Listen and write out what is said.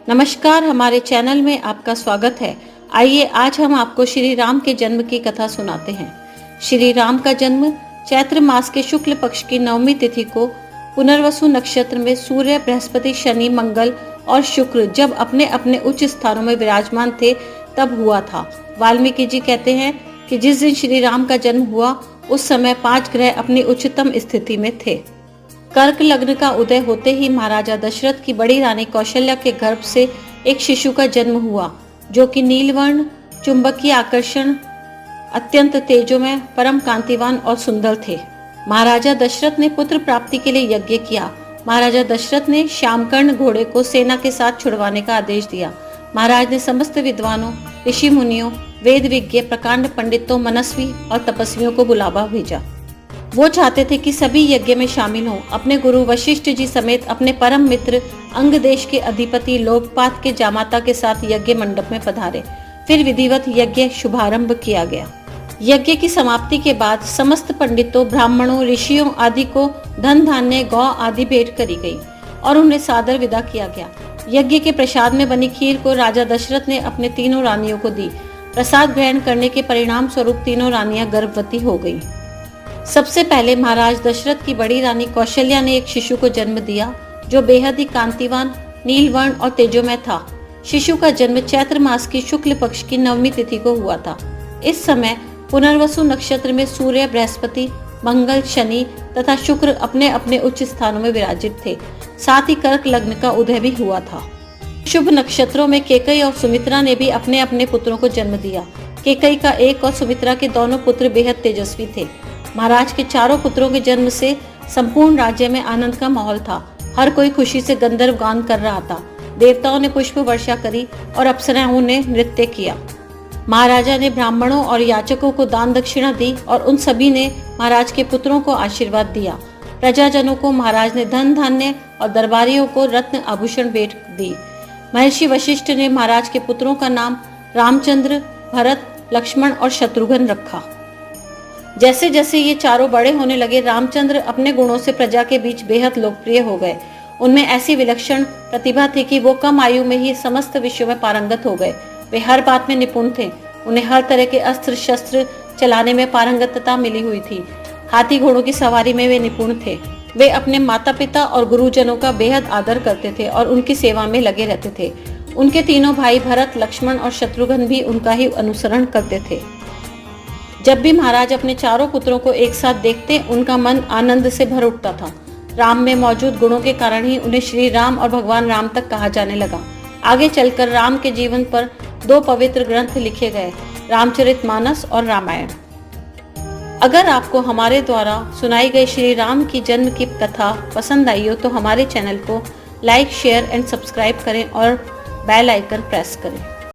नमस्कार, हमारे चैनल में आपका स्वागत है। आइए आज हम आपको श्री राम के जन्म की कथा सुनाते हैं। श्री राम का जन्म चैत्र मास के शुक्ल पक्ष की 9वीं तिथि को पुनर्वसु नक्षत्र में सूर्य, बृहस्पति, शनि, मंगल और शुक्र जब अपने अपने उच्च स्थानों में विराजमान थे तब हुआ था। वाल्मीकि जी कहते हैं कि जिस दिन श्री राम का जन्म हुआ उस समय 5 ग्रह अपनी उच्चतम स्थिति में थे। कर्क लग्न का उदय होते ही महाराजा दशरथ की बड़ी रानी कौशल्या के गर्भ से एक शिशु का जन्म हुआ जो कि नीलवर्ण, चुंबकीय आकर्षण, अत्यंत तेजोमय, परम कांतिवान और सुंदर थे। महाराजा दशरथ ने पुत्र प्राप्ति के लिए यज्ञ किया। महाराजा दशरथ ने श्यामकर्ण घोड़े को सेना के साथ छुड़वाने का आदेश दिया। महाराज ने समस्त विद्वानों, ऋषि मुनियों, वेद विज्ञ, प्रकांड पंडितों, मनस्वी और तपस्वियों को बुलावा भेजा। वो चाहते थे कि सभी यज्ञ में शामिल हों। अपने गुरु वशिष्ठ जी समेत अपने परम मित्र अंग देश के अधिपति लोकपात के जामाता के साथ यज्ञ मंडप में पधारे। फिर विधिवत यज्ञ शुभारंभ किया गया। यज्ञ की समाप्ति के बाद समस्त पंडितों, ब्राह्मणों, ऋषियों आदि को धन, धान्य, गौ आदि भेंट करी गई और उन्हें सादर विदा किया गया। यज्ञ के प्रसाद में बनी खीर को राजा दशरथ ने अपने तीनों रानियों को दी। प्रसाद ग्रहण करने के परिणाम स्वरूप तीनों रानियां गर्भवती हो गईं। सबसे पहले महाराज दशरथ की बड़ी रानी कौशल्या ने एक शिशु को जन्म दिया जो बेहद ही कांतिवान, नीलवर्ण और तेजोमय था। शिशु का जन्म चैत्र मास की शुक्ल पक्ष की 9वीं तिथि को हुआ था। इस समय पुनर्वसु नक्षत्र में सूर्य, बृहस्पति, मंगल, शनि तथा शुक्र अपने अपने उच्च स्थानों में विराजित थे। साथ ही कर्क लग्न का उदय भी हुआ था। शुभ नक्षत्रों में केकई और सुमित्रा ने भी अपने अपने पुत्रों को जन्म दिया। केकई का एक और सुमित्रा के दोनों पुत्र बेहद तेजस्वी थे। महाराज के चारों पुत्रों के जन्म से संपूर्ण राज्य में आनंद का माहौल था। हर कोई खुशी से गंधर्व गान कर रहा था। देवताओं ने पुष्प वर्षा करी और अप्सराओं ने नृत्य किया। महाराजा ने ब्राह्मणों और याचकों को दान दक्षिणा दी और उन सभी ने महाराज के पुत्रों को आशीर्वाद दिया। प्रजाजनों को महाराज ने धन, धान्य और दरबारियों को रत्न आभूषण भेंट दी। महर्षि वशिष्ठ ने महाराज के पुत्रों का नाम रामचंद्र, भरत, लक्ष्मण और शत्रुघ्न रखा। जैसे जैसे ये चारों बड़े होने लगे, रामचंद्र अपने गुणों से प्रजा के बीच बेहद लोकप्रिय हो गए। उनमें ऐसी विलक्षण प्रतिभा थी कि वो कम आयु में ही समस्त विषयों में पारंगत हो गए। वे हर बात में निपुण थे। उन्हें हर तरह के अस्त्र शस्त्र चलाने में पारंगतता मिली हुई थी। हाथी घोड़ों की सवारी में वे निपुण थे। वे अपने माता पिता और गुरुजनों का बेहद आदर करते थे और उनकी सेवा में लगे रहते थे। उनके तीनों भाई भरत, लक्ष्मण और शत्रुघ्न भी उनका ही अनुसरण करते थे। जब भी महाराज अपने चारों पुत्रों को एक साथ देखते, उनका मन आनंद से भर उठता था। राम में मौजूद गुणों के कारण ही उन्हें श्री राम और भगवान राम तक कहा जाने लगा। आगे चलकर राम के जीवन पर 2 पवित्र ग्रंथ लिखे गए, रामचरितमानस और रामायण। अगर आपको हमारे द्वारा सुनाई गई श्री राम की जन्म की कथा पसंद आई हो तो हमारे चैनल को लाइक, शेयर एंड सब्सक्राइब करें और बेल आइकन प्रेस करें।